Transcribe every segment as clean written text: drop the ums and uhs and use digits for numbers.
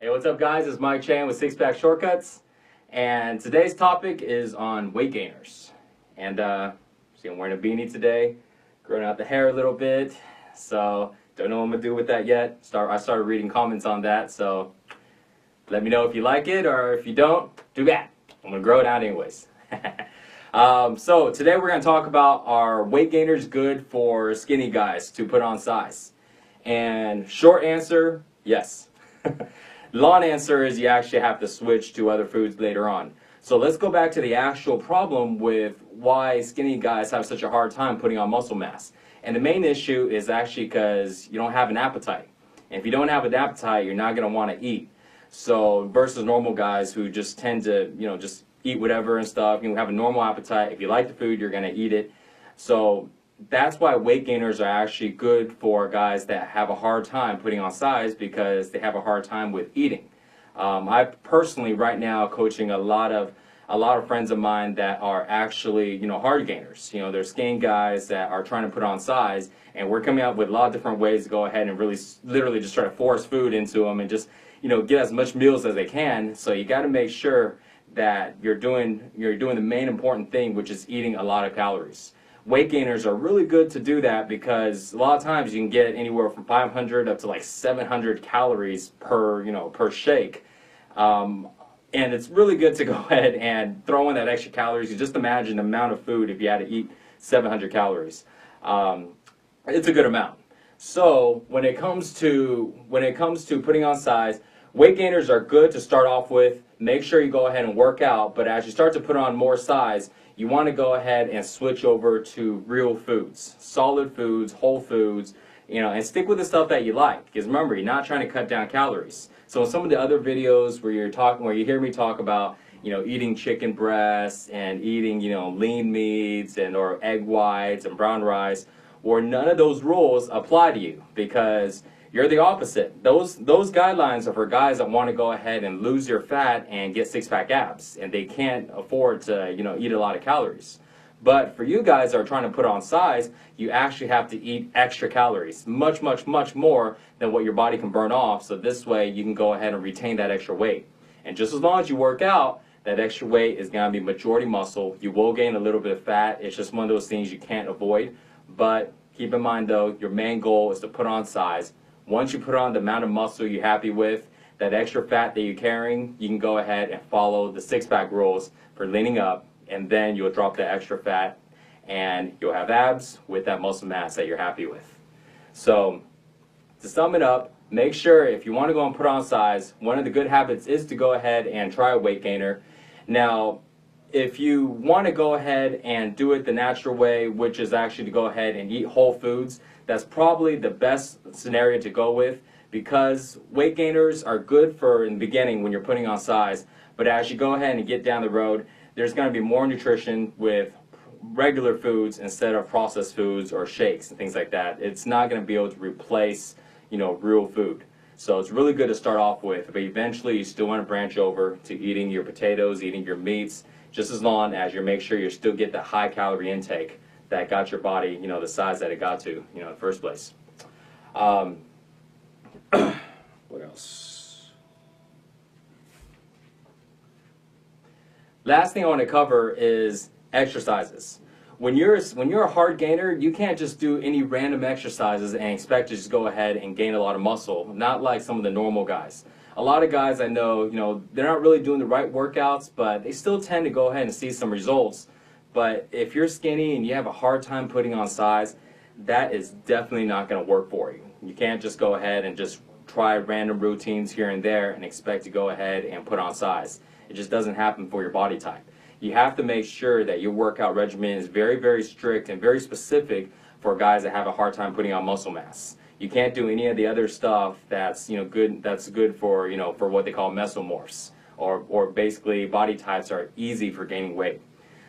Hey, what's up guys? It's Mike Chan with Six Pack Shortcuts, and today's topic is on weight gainers. And see, I'm wearing a beanie today, growing out the hair a little bit, so don't know what I'm gonna do with that yet. I started reading comments on that, so let me know if you like it, or if you don't, too bad. I'm gonna grow it out anyways. So today we're gonna talk about, are weight gainers good for skinny guys to put on size? And short answer, yes. Long answer is you actually have to switch to other foods later on. So let's go back to the actual problem with why skinny guys have such a hard time putting on muscle mass. And the main issue is actually because you don't have an appetite. And if you don't have an appetite, you're not going to want to eat. So versus normal guys who just tend to, just eat whatever and stuff. You have a normal appetite. If you like the food, you're going to eat it. So that's why weight gainers are actually good for guys that have a hard time putting on size, because they have a hard time with eating. I personally right now coaching a lot of friends of mine that are actually hard gainers. They're skinny guys that are trying to put on size, and we're coming up with a lot of different ways to go ahead and really literally just try to force food into them and just get as much meals as they can. So you got to make sure that you're doing the main important thing, which is eating a lot of calories. Weight gainers are really good to do that because a lot of times you can get anywhere from 500 up to like 700 calories per shake. And it's really good to go ahead and throw in that extra calories. You just imagine the amount of food if you had to eat 700 calories. It's a good amount. So when it comes to putting on size, weight gainers are good to start off with. Make sure you go ahead and work out, but as you start to put on more size, you want to go ahead and switch over to real foods, solid foods, whole foods, and stick with the stuff that you like. Because remember, you're not trying to cut down calories. So in some of the other videos where you hear me talk about, eating chicken breasts and eating, lean meats or egg whites and brown rice, or none of those rules apply to you, because you're the opposite. Those guidelines are for guys that want to go ahead and lose your fat and get six-pack abs, and they can't afford to, eat a lot of calories. But for you guys that are trying to put on size, you actually have to eat extra calories, much, much, much more than what your body can burn off. So this way you can go ahead and retain that extra weight. And just as long as you work out, that extra weight is going to be majority muscle. You will gain a little bit of fat. It's just one of those things you can't avoid. But keep in mind though, your main goal is to put on size. Once you put on the amount of muscle you're happy with, that extra fat that you're carrying, you can go ahead and follow the six-pack rules for leaning up, and then you'll drop the extra fat and you'll have abs with that muscle mass that you're happy with. So to sum it up, make sure if you want to go and put on size, one of the good habits is to go ahead and try a weight gainer. Now, if you want to go ahead and do it the natural way, which is actually to go ahead and eat whole foods, that's probably the best scenario to go with, because weight gainers are good for in the beginning when you're putting on size, but as you go ahead and get down the road, there's going to be more nutrition with regular foods instead of processed foods or shakes and things like that. It's not going to be able to replace, real food. So it's really good to start off with, but eventually you still want to branch over to eating your potatoes, eating your meats, just as long as you make sure you still get the high calorie intake that got your body, the size that it got to, in the first place. What else? Last thing I want to cover is exercises. When you're a hard gainer, you can't just do any random exercises and expect to just go ahead and gain a lot of muscle. Not like some of the normal guys. A lot of guys I know, they're not really doing the right workouts, but they still tend to go ahead and see some results. But if you're skinny and you have a hard time putting on size, that is definitely not going to work for you. You can't just go ahead and just try random routines here and there and expect to go ahead and put on size. It just doesn't happen for your body type. You have to make sure that your workout regimen is very, very strict and very specific for guys that have a hard time putting on muscle mass. You can't do any of the other stuff that's good for for what they call mesomorphs, or basically body types are easy for gaining weight.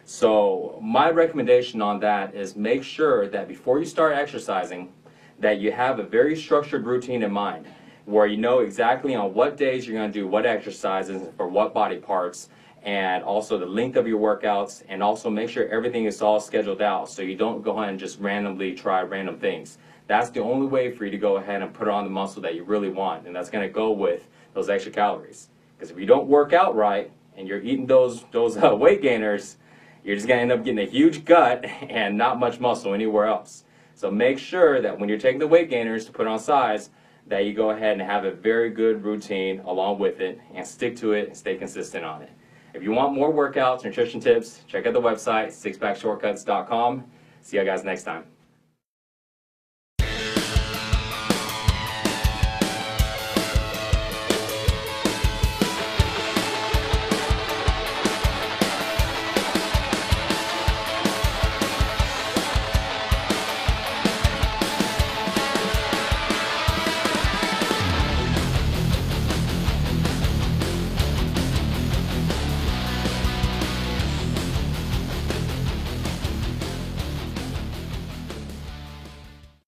So my recommendation on that is make sure that before you start exercising, that you have a very structured routine in mind, where you know exactly on what days you're going to do what exercises for what body parts, and also the length of your workouts, and also make sure everything is all scheduled out so you don't go ahead and just randomly try random things. That's the only way for you to go ahead and put on the muscle that you really want, and that's going to go with those extra calories. Because if you don't work out right and you're eating those weight gainers, you're just going to end up getting a huge gut and not much muscle anywhere else. So make sure that when you're taking the weight gainers to put on size, that you go ahead and have a very good routine along with it and stick to it and stay consistent on it. If you want more workouts, nutrition tips, check out the website, sixpackshortcuts.com. See you guys next time.